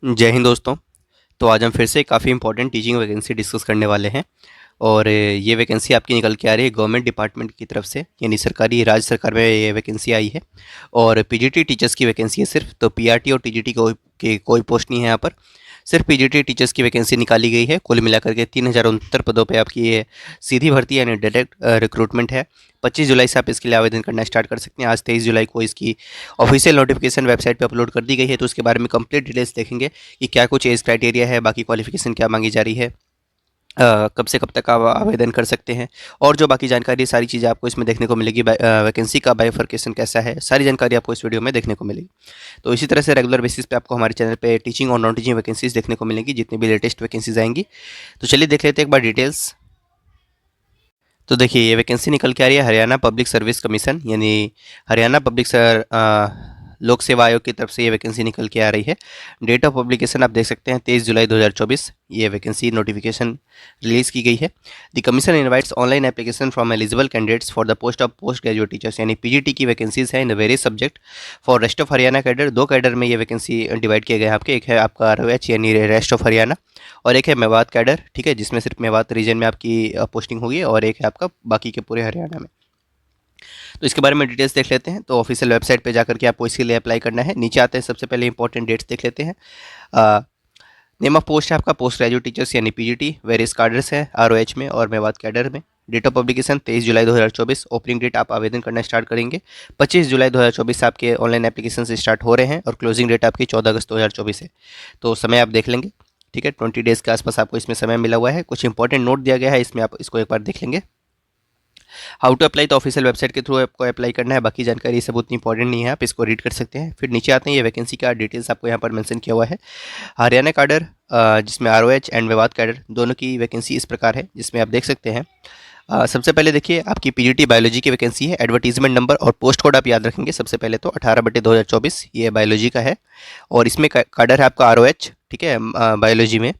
जय हिंद दोस्तों। तो आज हम फिर से काफ़ी इंपॉर्टेंट टीचिंग वैकेंसी डिस्कस करने वाले हैं। और ये वैकेंसी आपकी निकल के आ रही है गवर्नमेंट डिपार्टमेंट की तरफ से, यानी सरकारी राज्य सरकार में ये वैकेंसी आई है। और पीजीटी टीचर्स की वैकेंसी है सिर्फ, तो पीआरटी और टीजीटी कोई पोस्ट नहीं है यहाँ पर। सिर्फ पीजीटी टीचर्स की वैकेंसी निकाली गई है। कुल मिलाकर के 3069 पदों पे आपकी ये सीधी भर्ती यानी डायरेक्ट रिक्रूटमेंट है। 25 जुलाई से आप इसके लिए आवेदन करना स्टार्ट कर सकते हैं। आज 23 जुलाई को इसकी ऑफिशियल नोटिफिकेशन वेबसाइट पे अपलोड कर दी गई है। तो उसके बारे में कंप्लीट डिटेल्स देखेंगे कि क्या कुछ एज क्राइटेरिया है, बाकी क्वालिफिकेशन क्या मांगी जा रही है, कब से कब तक आप आवेदन कर सकते हैं, और जो बाकी जानकारी सारी चीज़ें आपको इसमें देखने को मिलेगी। वैकेंसी का बाइफरकेशन कैसा है, सारी जानकारी आपको इस वीडियो में देखने को मिलेगी। तो इसी तरह से रेगुलर बेसिस पे आपको हमारे चैनल पे टीचिंग और नॉन टीचिंग वैकेंसीज देखने को मिलेंगी, जितनी भी लेटेस्ट वैकेंसीज आएंगी। तो चलिए देख लेते हैं एक बार डिटेल्स। तो देखिए, ये वैकेंसी निकल के आ रही है हरियाणा पब्लिक सर्विस कमीशन, यानी हरियाणा लोक सेवा आयोग की तरफ से ये वैकेंसी निकल के आ रही है। डेट ऑफ पब्लिकेशन आप देख सकते हैं 23 जुलाई 2024, ये वैकेंसी नोटिफिकेशन रिलीज़ की गई है। The commission invites online application from eligible candidates for the post of post graduate teachers, यानी पीजीटी की वैकेंसीज है in various subject for rest of Haryana cadre. दो कैडर में ये वैकेंसी डिवाइड किए गए हैं आपके। एक है आपका ROH यानी रेस्ट ऑफ हरियाणा, और एक है मेवात कैडर, ठीक है, जिसमें सिर्फ मेवात रीजन में आपकी पोस्टिंग होगी, और एक है आपका बाकी के पूरे हरियाणा में। तो इसके बारे में डिटेल्स देख लेते हैं। तो ऑफिशियल वेबसाइट पे जाकर के आपको इसके लिए अप्लाई करना है। नीचे आते हैं, सबसे पहले इंपॉर्टेंट डेट्स देख लेते हैं। नेम ऑफ पोस्ट है आपका पोस्ट ग्रेजुएट टीचर्स यानी पीजीटी। वेरियस कैडर्स है ROH में और मेवात कैडर में। डेट ऑफ पब्लिकेशन 23 जुलाई 2024। ओपनिंग डेट आप आवेदन करना स्टार्ट करेंगे 25 जुलाई 2024 से आपके ऑनलाइन एप्लीकेशन से स्टार्ट हो रहे हैं, और क्लोजिंग डेट आपकी 14 अगस्त 2024 है। तो समय आप देख लेंगे, ठीक है, 20 डेज़ के आसपास आपको इसमें समय मिला हुआ है। कुछ इंपॉर्टेंट नोट दिया गया है इसमें, आप इसको एक बार देख लेंगे। हाउ टू अप्लाई, तो ऑफिशियल वेबसाइट के थ्रू आपको अप्लाई करना है। बाकी जानकारी सब उतनी इंपॉर्टेंट नहीं है, आप इसको रीड कर सकते हैं। फिर नीचे आते हैं, ये वैकेंसी का डिटेल्स आपको यहाँ पर मेंशन किया हुआ है। हरियाणा कैडर जिसमें ROH एंड मेवात कैडर दोनों की वैकेंसी इस प्रकार है, जिसमें आप देख सकते हैं। सबसे पहले देखिए, आपकी पीजीटी बायोलॉजी की वैकेंसी है। एडवर्टीजमेंट नंबर और पोस्ट कोड आप याद रखेंगे। सबसे पहले तो 18/2024 ये बायोलॉजी का है, और इसमें कैडर है आपका ROH, ठीक है, बायोलॉजी में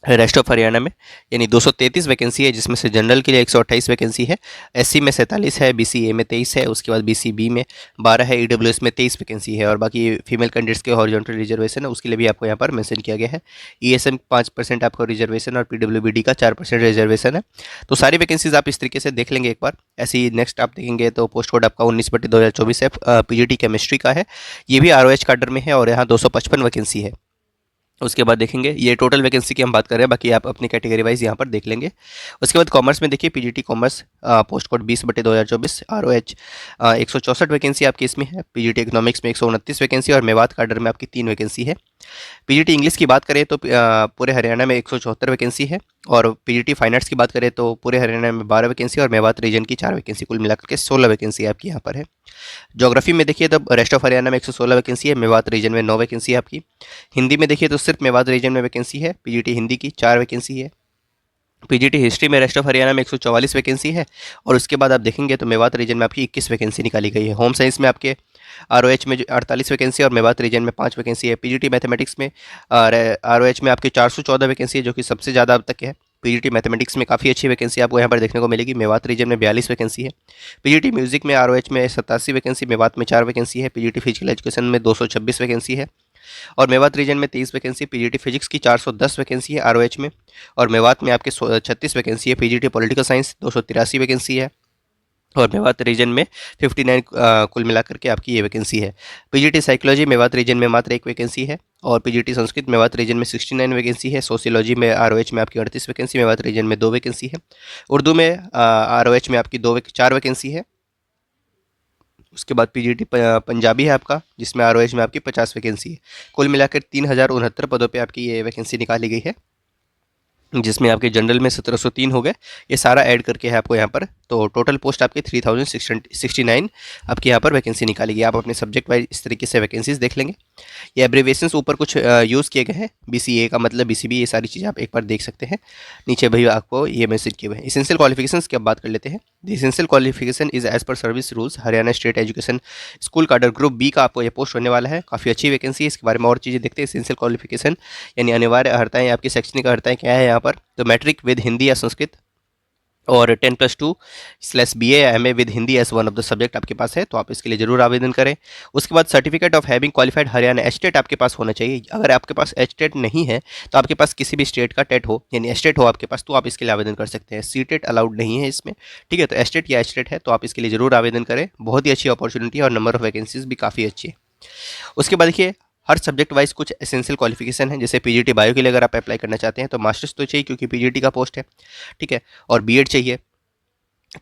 रेस्ट ऑफ हरियाणा में, यानी 233 वैकेंसी है, जिसमें से जनरल के लिए 128 वैकेंसी है, SC में 47 है, BCA में 23 है, उसके बाद BCB में 12 है, EWS में 23 वैकेंसी है, और बाकी फीमेल कैंडिडेट्स के हॉरिजॉन्टल रिजर्वेशन है उसके लिए भी आपको यहाँ पर मेंशन किया गया है। ESM 5% आपको रिजर्वेशन, और PWBD का 4% रिजर्वेशन है। तो सारी वैकेंसीज आप इस तरीके से देख लेंगे एक बार। ऐसे ही नेक्स्ट आप देखेंगे तो पोस्ट कोड आपका 19/2024 है, पीजीटी केमिस्ट्री का है, ये भी ROH कैडर में है, और यहाँ 255 वैकेंसी है। उसके बाद देखेंगे, ये टोटल वैकेंसी की हम बात कर रहे हैं, बाकी आप अपनी कैटेगरी वाइज यहाँ पर देख लेंगे। उसके बाद कॉमर्स में देखिए, PGT commerce post code 20/2024, ROH 164 vacancy आपकी इसमें है। पीजीटी इकोनॉमिक्स में 129 वैकेंसी, और मेवात कैडर में आपकी 3 वैकेंसी है। पीजीटी इंग्लिश की बात करें तो पूरे हरियाणा में 174 वैकेंसी है, और पीजीटी फाइन आर्ट्स की बात करें तो पूरे हरियाणा में 12 वैकेंसी, और मेवात रीजन की 4 वैकेंसी, कुल मिलाकर के 16 वैकेंसी आपकी यहाँ पर है। ज्योग्राफी में देखिए तो रेस्ट ऑफ हरियाणा में 116 वैकेंसी है, मेवात रीजन में 9 वैकेंसी है आपकी। हिंदी में देखिए तो सिर्फ मेवात रीजन में वैकेंसी है, पीजीटी हिंदी की 4 वैकेंसी है। पीजीटी हिस्ट्री में रेस्ट ऑफ हरियाणा में 144 वैकेंसी है, और उसके बाद आप देखेंगे तो मेवात रीजन में आपकी 21 वैकेंसी निकाली गई है। होम साइंस में आपके ROH में 48 वैकेंसी, और मेवात रीजन में 5 वैकेंसी है। पीजीटी मैथमेटिक्स में ROH में आपकी 414 वैकेंसी है, जो कि सबसे ज़्यादा अब तक है। पीजीटी मैथमेटिक्स में काफ़ी अच्छी वैकेंसी आपको यहाँ पर देखने को मिलेगी। मेवात रीजन में 42 वैकेंसी है। पीजीटी म्यूजिक में ROH में 87 वैकेंसी, मेवात में 4 वैकेंसी है। पीजीटी फिजिकल एजुकेशन में 226 वैकेंसी है, और मेवात रीजन में 23 वैकेंसी। पीजीटी फिजिक्स की 410 वैकेंसी है ROH में, और मेवात में आपके 36 वैकेंसी है। पीजीटी पॉलिटिकल साइंस 283 वैकेंसी है, और मेवात रीजन में 59 कुल मिलाकर के आपकी ये वैकेंसी है। पीजीटी साइकोलॉजी मेवात रीजन में मात्र 1 वैकेंसी है, और पीजीटी संस्कृत मेवात रीजन में 69 वैकेंसी है। सोशियोलॉजी में ROH में आपकी 38 वैकेंसी, मेवात रीजन में 2 वैकेंसी है। उर्दू में ROH में आपकी 4 वैकेंसी है। उसके बाद पीजीटी पंजाबी है आपका, जिसमें ROH में आपकी 50 वैकेंसी है। कुल मिलाकर 3069 पदों पे आपकी ये वैकेंसी निकाली गई है, जिसमें आपके जनरल में 1703 हो गए। ये सारा ऐड करके है आपको यहाँ पर, तो टोटल पोस्ट आपकी 3069 आपकी यहाँ पर वैकेंसी निकालेगी। आप अपने सब्जेक्ट वाइज इस तरीके से वैकेंसीज देख लेंगे। ये एब्रीवेशंस ऊपर कुछ यूज़ किए गए हैं, BCA का मतलब BCB, ये सारी चीज़ें आप एक बार देख सकते हैं। नीचे भी आपको ये मैसेज किए हुए हैं। इसेंशियल क्वालिफिकेशंस की अब बात कर लेते हैं। The essential qualification is as per service rules Haryana state education school cadre group B का आपको ये पोस्ट होने वाला है। काफ़ी अच्छी वैकेंसी है, इसके बारे में और चीज़ें देखते हैं। इसेंशियल क्वालिफिकेशन यानी अनिवार्य अर्हताएँ, आपकी शैक्षणिक अर्हताएँ क्या है यहाँ पर, तो मैट्रिक विद हिंदी या संस्कृत, और 10+2/BA या MA with Hindi as one of the subject आपके पास है तो आप इसके लिए जरूर आवेदन करें। उसके बाद certificate of having qualified Haryana estate आपके पास होना चाहिए। अगर आपके पास एस्टेट नहीं है तो आपके पास किसी भी स्टेट का टेट हो यानी एस्टेट हो आपके पास तो आप इसके लिए आवेदन कर सकते हैं। सीटेट अलाउड नहीं है इसमें, ठीक है। तो एस्टेट या एस्टेट है तो आप इसके लिए जरूर आवेदन करें। बहुत ही अच्छी अपॉर्चुनिटी है और नंबर ऑफ वैकेंसीज भी काफ़ी अच्छी है। उसके बाद देखिए हर सब्जेक्ट वाइज कुछ एसेंशियल क्वालिफिकेशन है। जैसे पीजीटी बायो के लिए अगर आप अप्लाई करना चाहते हैं तो मास्टर्स तो चाहिए क्योंकि पीजीटी का पोस्ट है, ठीक है, और बीएड चाहिए।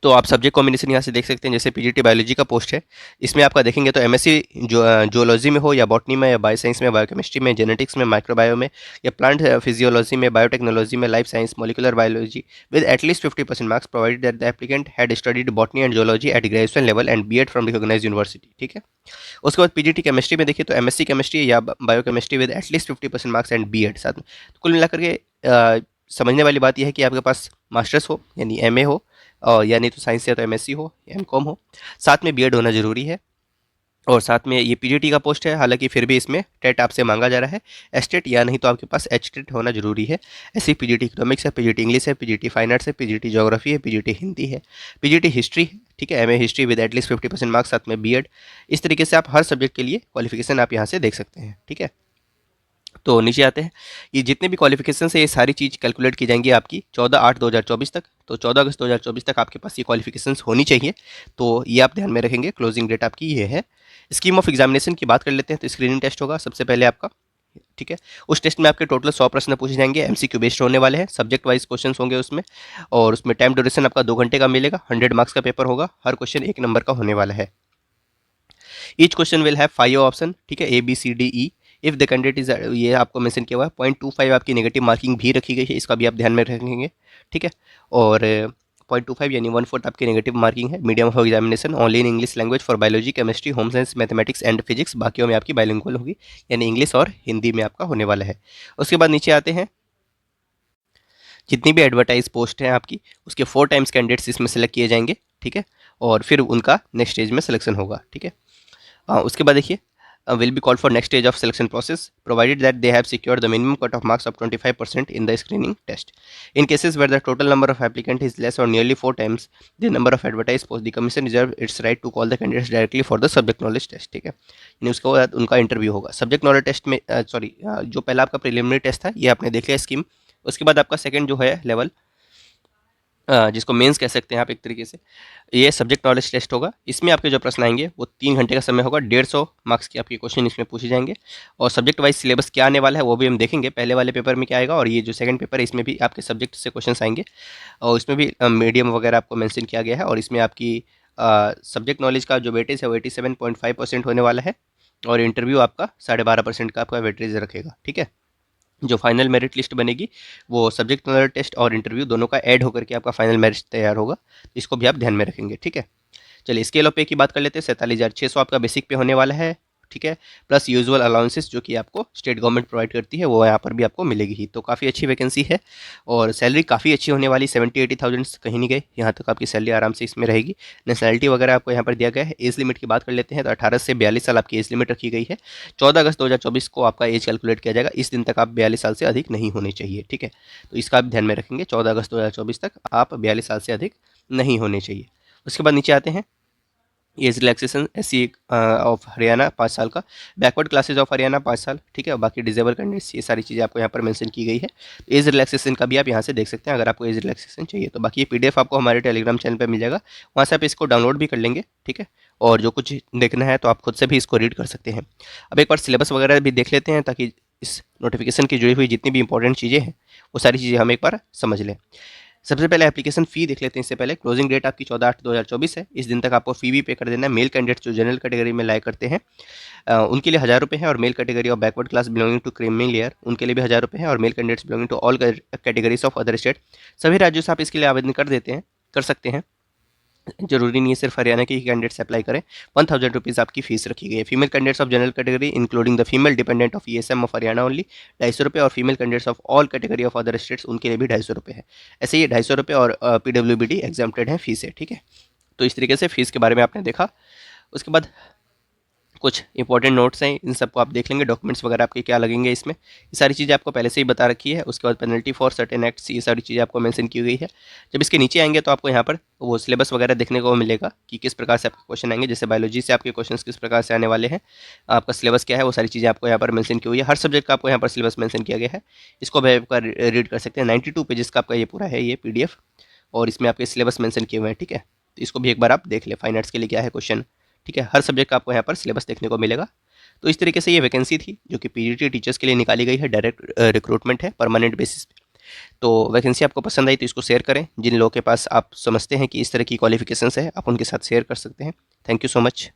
तो आप सब्जेक्ट कॉम्बिनेशन यहाँ से देख सकते हैं। जैसे पीजीटी बायोलॉजी का पोस्ट है, इसमें आपका देखेंगे तो एमएससी जूलॉजी में हो या बॉटनी में या बायोसाइंस में, बायोकेमिस्ट्री में, जेनेटिक्स में, माइक्रोबायो में या प्लांट फिजियोलॉजी में, बायोटेक्नोलॉजी में, life science, molecular biology with at least 50% marks provided that the applicant had studied botany and zoology at graduation level and BEd from recognised university, ठीक है। उसके बाद पीजीटी केमिस्ट्री में देखिए तो एमएससी केमिस्ट्री या biochemistry with at least 50% marks and BEd साथ में। तो कुल मिलाकर के समझने वाली बात यह है कि आपके पास मास्टर्स हो यानी एमए हो और या नहीं तो साइंस से या तो एमएससी हो, एमकॉम हो, साथ में बीएड होना जरूरी है। और साथ में ये पीजीटी का पोस्ट है, हालांकि फिर भी इसमें टेट आपसे मांगा जा रहा है। एस्टेट या नहीं तो आपके पास एचटेट होना जरूरी है। ऐसे पीजीटी इकोनॉमिक्स है, पीजीटी इंग्लिश है, पीजीटी फाइन आर्ट्स है, पीजीटी ज्योग्राफी है, पीजीटी हिंदी है, पीजीटी हिस्ट्री है, ठीक है, MA history with at least 50% marks साथ में बीएड। इस तरीके से आप हर सब्जेक्ट के लिए क्वालिफिकेशन आप यहाँ से देख सकते हैं, ठीक है। तो नीचे आते हैं, ये जितने भी क्वालिफिकेशन है ये सारी चीज़ कैलकुलेट की जाएंगी आपकी 14/8/2024 तक। तो 14 अगस्त 2024 तक आपके पास ये क्वालिफिकेशंस होनी चाहिए। तो ये आप ध्यान में रखेंगे। क्लोजिंग डेट आपकी ये है। स्कीम ऑफ एग्जामिनेशन की बात कर लेते हैं तो स्क्रीनिंग टेस्ट होगा सबसे पहले आपका, ठीक है। उस टेस्ट में आपके टोटल 100 प्रश्न पूछे जाएंगे, एमसीक्यू बेस्ड होने वाले हैं, सब्जेक्ट वाइज क्वेश्चन होंगे उसमें। और उसमें टाइम ड्यूरेशन आपका 2 घंटे का मिलेगा। 100 मार्क्स का पेपर होगा। हर क्वेश्चन 1 नंबर का होने वाला है। Each question will have 5 option, ठीक है, ABCDE। If the candidate is, ये आपको मेंशन किया हुआ है। 0.25 आपकी नेगेटिव मार्किंग भी रखी गई है, इसका भी आप ध्यान में रखेंगे, ठीक है। और 0.25 यानी 1/4 आपकी नेगेटिव मार्किंग है। Medium of examination only in English language for biology, chemistry, home science, mathematics and physics. बाकियों में आपकी बाइलिंगुअल होगी यानी इंग्लिश और हिंदी में आपका होने वाला है। उसके बाद नीचे आते हैं, जितनी भी एडवर्टाइज पोस्ट हैं आपकी उसके 4 टाइम्स कैंडिडेट्स इसमें सेलेक्ट किए जाएंगे, ठीक है। और फिर उनका नेक्स्ट स्टेज में सिलेक्शन होगा, ठीक है। उसके बाद देखिए will be called for next stage of selection process provided that they have secured the minimum cut-off marks of 25% in the screening test. In cases where the total number of applicant is less or nearly 4 times the number of advertised posts, the commission reserve its right to call the candidates directly for the subject knowledge test, ठीक है। यानी उसके बाद उनका interview होगा। Subject knowledge test में जो पहला आपका प्रिलिमिनरी टेस्ट था ये आपने देख लिया स्कीम। उसके बाद आपका सेकंड जो है लेवल, जिसको मेंस कह सकते हैं आप एक तरीके से, ये सब्जेक्ट नॉलेज टेस्ट होगा। इसमें आपके जो प्रश्न आएंगे वो 3 घंटे का समय होगा। 150 मार्क्स के आपके क्वेश्चन इसमें पूछे जाएंगे। और सब्जेक्ट वाइज सिलेबस क्या आने वाला है वो भी हम देखेंगे। पहले वाले पेपर में क्या आएगा और ये जो सेकंड पेपर है इसमें भी आपके सब्जेक्ट से क्वेश्चन आएंगे। और इसमें भी मीडियम वगैरह आपको मैंशन किया गया है। और इसमें आपकी सब्जेक्ट नॉलेज का जो वेटेज है वो 87.5% होने वाला है। और इंटरव्यू आपका 12.5% का आपका वेटेज रखेगा, ठीक है। जो फाइनल मेरिट लिस्ट बनेगी वो सब्जेक्ट नॉलेज टेस्ट और इंटरव्यू दोनों का ऐड होकर के आपका फाइनल मेरिट तैयार होगा। इसको भी आप ध्यान में रखेंगे, ठीक है। चलिए स्केल ऑफ पे की बात कर लेते हैं। 47,600 आपका बेसिक पे होने वाला है, ठीक है। प्लस यूजुअल अलाउंसेस जो कि आपको स्टेट गवर्नमेंट प्रोवाइड करती है वो यहाँ पर भी आपको मिलेगी ही। तो काफ़ी अच्छी वैकेंसी है और सैलरी काफ़ी अच्छी होने वाली। 70-80,000 कहीं नहीं गए, यहाँ तक आपकी सैलरी आराम से इसमें रहेगी। नेशनलिटी वगैरह आपको यहाँ पर दिया गया है। एज लिमिट की बात कर लेते हैं तो 18 से 42 साल आपकी एज लिमिट रखी गई है। 14 अगस्त 2024 को आपका एज कैलकुलेट किया जाएगा। इस दिन तक आप 42 साल से अधिक नहीं होने चाहिए, ठीक है। तो इसका आप ध्यान में रखेंगे। 14 अगस्त 2024 तक आप 42 साल से अधिक नहीं होने चाहिए। उसके बाद नीचे आते हैं, age relaxation SC of Haryana 5 साल का, बैकवर्ड क्लासेज ऑफ हरियाणा 5 साल, ठीक है। और बाकी डिजेबल कैंडिडेट्स, ये सारी चीज़ें आपको यहाँ पर मेंशन की गई है। एज रिलैक्सेशन का भी आप यहाँ से देख सकते हैं अगर आपको एज रिलैक्सेशन चाहिए तो। बाकी ये PDF आपको हमारे टेलीग्राम चैनल पर मिल जाएगा, वहाँ से आप इसको डाउनलोड भी कर लेंगे, ठीक है। और जो कुछ देखना है तो आप खुद से भी इसको रीड कर सकते हैं। अब एक बार सिलेबस वगैरह भी देख लेते हैं ताकि इस नोटिफिकेशन की जुड़ी हुई जितनी भी इंपॉर्टेंट चीज़ें हैं वो सारी चीज़ें हम एक बार समझ लें। सबसे पहले एप्लीकेशन फ़ी देख लेते हैं। इससे पहले क्लोजिंग डेट आपकी 14/8/2024 है। इस दिन तक आपको फ़ी भी पे कर देना है। मेल कैंडिडेट्स जो जनरल कैटेगरी में लाया करते हैं उनके लिए 1000 रुपये है। और male category of backward class belonging to creamy layer उनके लिए भी 1000 रुपये है। और male candidates belonging to all categories of other state, सभी राज्यों से आप इसके लिए आवेदन कर सकते हैं। जरूरी नहीं है सिर्फ हरियाणा के ही कैंडिडेट्स अप्लाई करें। 1000 रुपीज़ आपकी फीस रखी गई है। Female candidates of general category including the female dependent of ESM of Haryana only 250 रुपये। और female candidates of all category of other states उनके लिए भी 250 रुपये है। ऐसे ही 250 रुपये और PWBD एग्जाम्प्टेड है फीस है, ठीक है। तो इस तरीके से फीस के बारे में आपने देखा। उसके बाद कुछ इंपॉर्टेंट नोट्स हैं, इन सबको आप देख लेंगे, डॉक्यूमेंट्स वगैरह आपके क्या लगेंगे इसमें, ये सारी चीज़ें आपको पहले से ही बता रखी है। उसके बाद पेनल्टी फॉर सर्टेन एक्ट्स, ये सारी चीज़ें आपको मेंशन की गई है। जब इसके नीचे आएंगे तो आपको यहाँ पर वो सिलेबस वगैरह देखने को मिलेगा कि किस प्रकार से आपके क्वेश्चन आएंगे। जैसे बायोलॉजी से आपके क्वेश्चन किस प्रकार से आने वाले हैं, आपका सिलेबस क्या है, वो सारी चीज़ें आपको यहाँ पर मेंशन की हुई है। हर सब्जेक्ट का आपको यहाँ पर सिलेबस मेंशन किया गया है। इसको भी आप रीड कर सकते हैं। 92 पेजेस का आपका ये पूरा है ये PDF, और इसमें आपके सिलेबस मेंशन किए हुए हैं, ठीक है। तो इसको भी एक बार आप देख लें, फाइन आर्ट्स के लिए क्या है क्वेश्चन, ठीक है। हर सब्जेक्ट का आपको यहाँ पर सिलेबस देखने को मिलेगा। तो इस तरीके से ये वैकेंसी थी जो कि PGT टीचर्स के लिए निकाली गई है, डायरेक्ट रिक्रूटमेंट है, परमानेंट बेसिस पे। तो वैकेंसी आपको पसंद आई तो इसको शेयर करें। जिन लोगों के पास आप समझते हैं कि इस तरह की क्वालिफिकेशंस है, आप उनके साथ शेयर कर सकते हैं। Thank you so much.